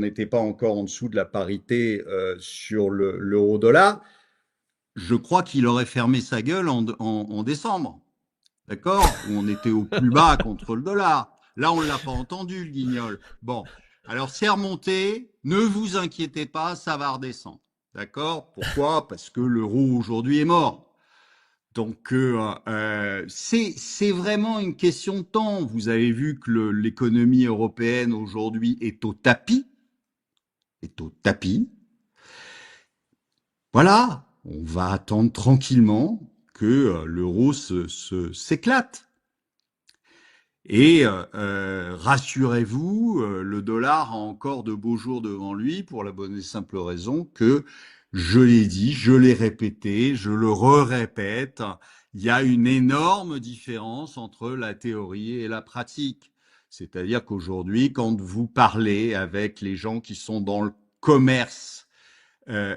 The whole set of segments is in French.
n'était pas encore en dessous de la parité sur l'euro-dollar, je crois qu'il aurait fermé sa gueule en décembre. D'accord? Où on était au plus bas contre le dollar. Là, on ne l'a pas entendu, le guignol. Bon, alors c'est remonté. Ne vous inquiétez pas, ça va redescendre. D'accord? Pourquoi? Parce que l'euro aujourd'hui est mort. Donc c'est vraiment une question de temps. Vous avez vu que l'économie européenne aujourd'hui est au tapis, est au tapis. Voilà, on va attendre tranquillement que l'euro s'éclate. Et rassurez-vous, le dollar a encore de beaux jours devant lui pour la bonne et simple raison que, je l'ai dit, je l'ai répété, je le répète, il y a une énorme différence entre la théorie et la pratique. C'est-à-dire qu'aujourd'hui, quand vous parlez avec les gens qui sont dans le commerce, que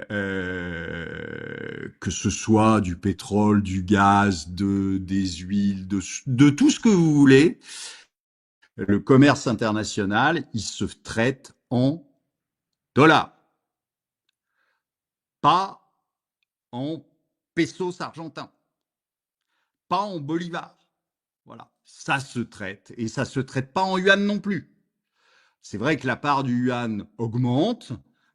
ce soit du pétrole, du gaz, des huiles, de tout ce que vous voulez, le commerce international, il se traite en dollars, pas en pesos argentins, pas en bolivars. Voilà, ça se traite et ça se traite pas en yuan non plus. C'est vrai que la part du yuan augmente,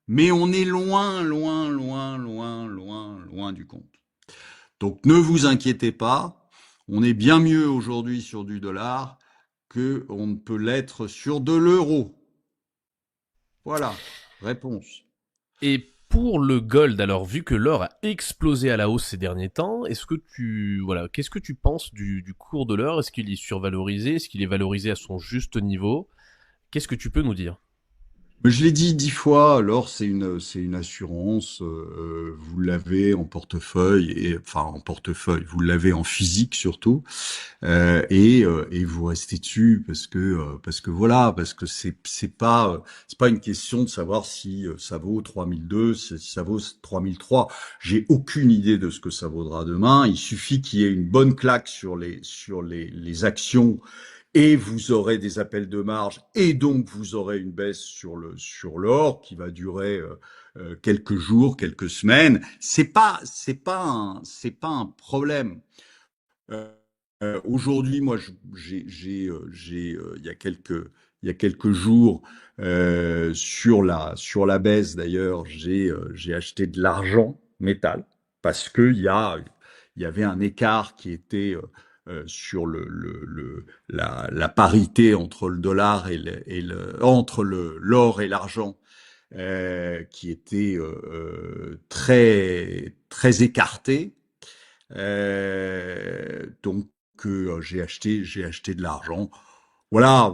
mais on est loin, loin, loin, loin, loin, loin du compte. Donc ne vous inquiétez pas, on est bien mieux aujourd'hui sur du dollar que on ne peut l'être sur de l'euro. Voilà, réponse. Et pour le gold, alors vu que l'or a explosé à la hausse ces derniers temps, qu'est-ce que tu penses du cours de l'or? Est-ce qu'il est survalorisé? Est-ce qu'il est valorisé à son juste niveau? Qu'est-ce que tu peux nous dire? Mais je l'ai dit 10 fois, alors c'est une assurance, vous l'avez en portefeuille, enfin en portefeuille, vous l'avez en physique surtout, et vous restez dessus parce que voilà, parce que c'est pas une question de savoir si ça vaut 3002, si ça vaut 3003. J'ai aucune idée de ce que ça vaudra demain. Il suffit qu'il y ait une bonne claque sur les actions et vous aurez des appels de marge et donc vous aurez une baisse sur l'or qui va durer quelques jours, quelques semaines. C'est pas un problème. Euh, Aujourd'hui, moi, il y a quelques jours sur la baisse d'ailleurs, j'ai acheté de l'argent métal parce que il y avait un écart qui était sur la parité entre le dollar entre l'or et l'argent qui était très écarté. Donc j'ai acheté de l'argent. Voilà,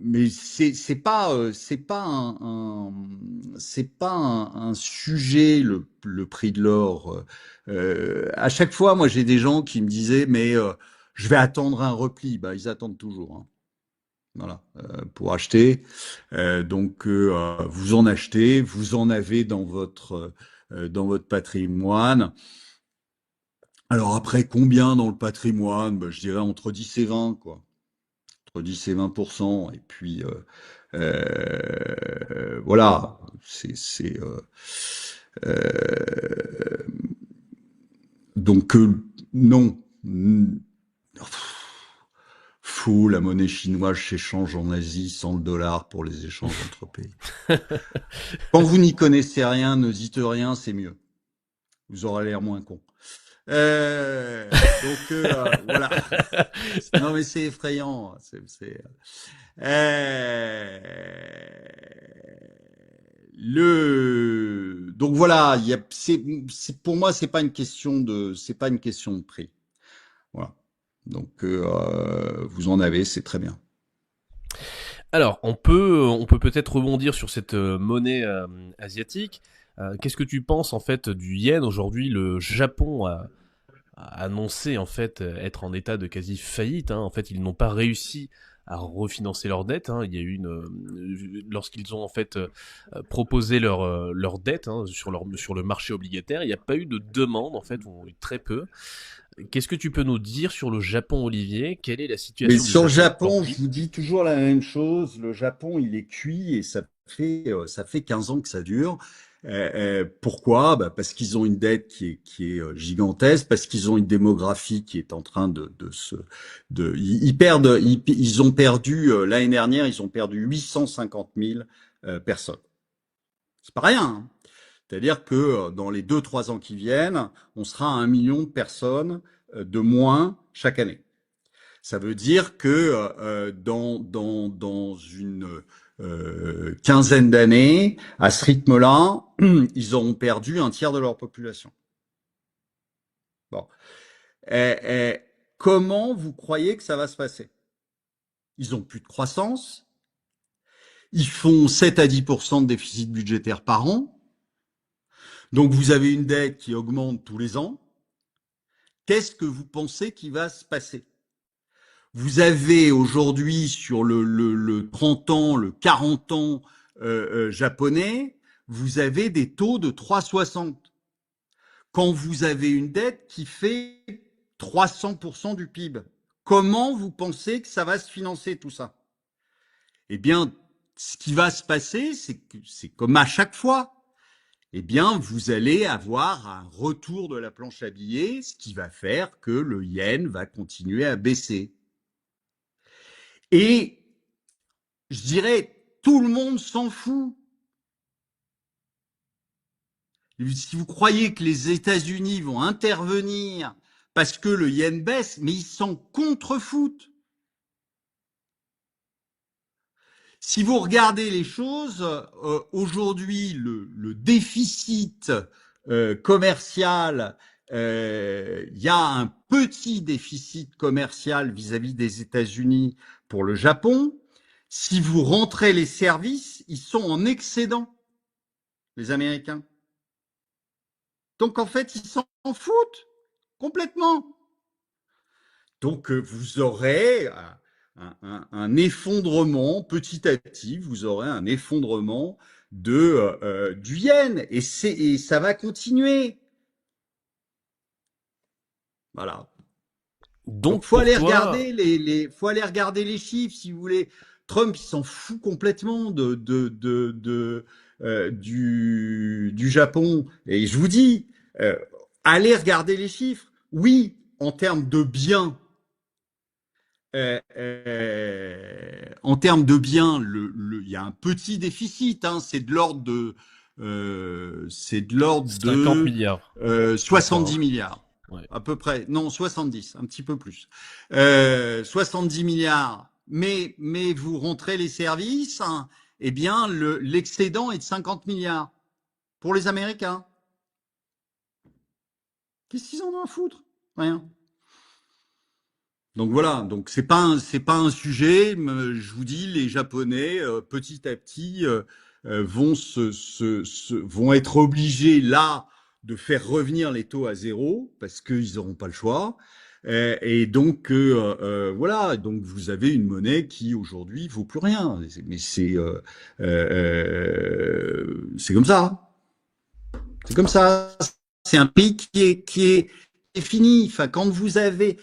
mais c'est pas c'est pas un sujet le prix de l'or. À chaque fois, moi j'ai des gens qui me disaient mais je vais attendre un repli. Bah ils attendent toujours. Hein. Voilà, pour acheter. Donc vous en achetez, vous en avez dans votre patrimoine. Alors après, combien dans le patrimoine? Ben, je dirais entre 10 et 20, quoi. Entre 10 et 20%. Et puis, voilà. Euh, donc, non. Fou, la monnaie chinoise s'échange en Asie sans le dollar pour les échanges entre pays. Quand vous n'y connaissez rien, ne dites rien, c'est mieux. Vous aurez l'air moins con. Voilà. Non mais c'est effrayant. Euh, donc voilà, pour moi c'est pas une question de prix. Voilà. Donc vous en avez, c'est très bien. Alors, on peut peut-être rebondir sur cette monnaie asiatique. Qu'est-ce que tu penses en fait du yen aujourd'hui? Le Japon a annoncé en fait être en état de quasi faillite. Hein. En fait, ils n'ont pas réussi à refinancer leurs dettes. Hein. Il y a eu lorsqu'ils ont en fait proposé leur dette hein, sur le marché obligataire, il n'y a pas eu de demande en fait, ou très peu. Qu'est-ce que tu peux nous dire sur le Japon, Olivier? Quelle est la Mais situation du sur le Japon Japon, je aujourd'hui? vous dis toujours la même chose. Le Japon, il est cuit et ça ça fait 15 ans que ça dure. Pourquoi? Bah parce qu'ils ont une dette qui est gigantesque, parce qu'ils ont une démographie qui est en train ils ont perdu l'année dernière, ils ont perdu 850 000 personnes. C'est pas rien, hein. C'est-à-dire que dans les 2, 3 ans qui viennent, on sera à 1 million de personnes de moins chaque année. Ça veut dire que dans une quinzaine d'années, à ce rythme-là, ils auront perdu un tiers de leur population. Bon. Et comment vous croyez que ça va se passer? Ils ont plus de croissance, ils font 7 à 10% de déficit budgétaire par an, donc vous avez une dette qui augmente tous les ans. Qu'est-ce que vous pensez qui va se passer? Vous avez aujourd'hui sur le 30 ans, le 40 ans japonais, vous avez des taux de 3,60. Quand vous avez une dette qui fait 300% du PIB, comment vous pensez que ça va se financer tout ça? Eh bien, ce qui va se passer, c'est que c'est comme à chaque fois. Eh bien, vous allez avoir un retour de la planche à billets, ce qui va faire que le yen va continuer à baisser. Et je dirais, tout le monde s'en fout. Si vous croyez que les États-Unis vont intervenir parce que le yen baisse, mais ils s'en contrefoutent. Si vous regardez les choses, aujourd'hui, le déficit commercial, il y a un petit déficit commercial vis-à-vis des États-Unis pour le Japon. Si vous rentrez les services, ils sont en excédent, les Américains. Donc en fait, ils s'en foutent complètement. Donc vous aurez un effondrement petit à petit, vous aurez un effondrement du yen et ça va continuer. Voilà. Donc Donc pour toi, faut aller regarder les chiffres si vous voulez. Trump il s'en fout complètement du Japon et je vous dis allez regarder les chiffres. Oui, en termes de biens, en termes de biens, il y a un petit déficit, hein, c'est de l'ordre 50 de milliards, je crois, 70 hein. milliards, Ouais. à peu près. Non, 70, un petit peu plus. 70 milliards. Mais vous rentrez les services, hein, eh bien, l'excédent est de 50 milliards pour les Américains. Qu'est-ce qu'ils en ont à foutre? Rien. Donc voilà, donc c'est pas un sujet. Je vous dis, les Japonais petit à petit vont être obligés là de faire revenir les taux à zéro parce qu'ils n'auront pas le choix. Et donc voilà, donc vous avez une monnaie qui aujourd'hui vaut plus rien. Mais c'est comme ça. C'est comme ça. C'est un pays qui est fini. Enfin, quand vous avez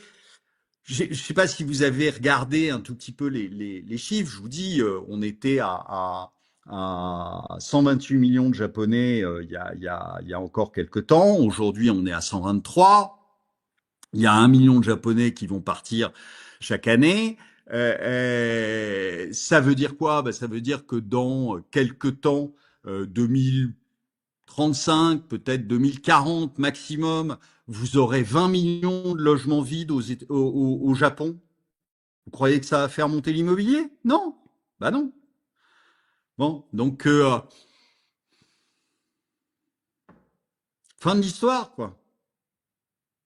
je ne sais pas si vous avez regardé un tout petit peu les chiffres. Je vous dis, on était à 128 millions de Japonais il y a encore quelques temps. Aujourd'hui, on est à 123. Il y a 1 million de Japonais qui vont partir chaque année. Ça veut dire quoi? Ben, ça veut dire que dans quelques temps, 2035, peut-être 2040 maximum, vous aurez 20 millions de logements vides au Japon. Vous croyez que ça va faire monter l'immobilier? Non. Bah non. Bon, donc fin de l'histoire, quoi.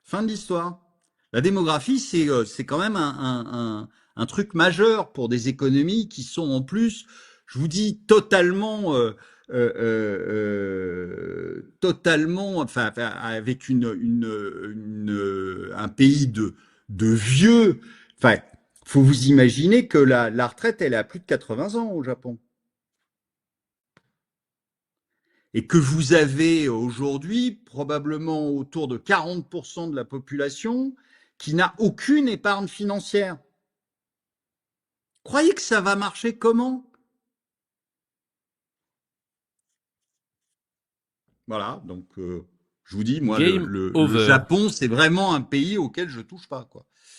Fin de l'histoire. La démographie, c'est quand même un truc majeur pour des économies qui sont en plus, je vous dis, totalement, enfin, avec un pays de vieux. Enfin, faut vous imaginer que la retraite, elle est à plus de 80 ans au Japon. Et que vous avez aujourd'hui probablement autour de 40% de la population qui n'a aucune épargne financière. Croyez que ça va marcher comment? Voilà, donc je vous dis, moi, Game le over. Japon, c'est vraiment un pays auquel je touche pas, quoi.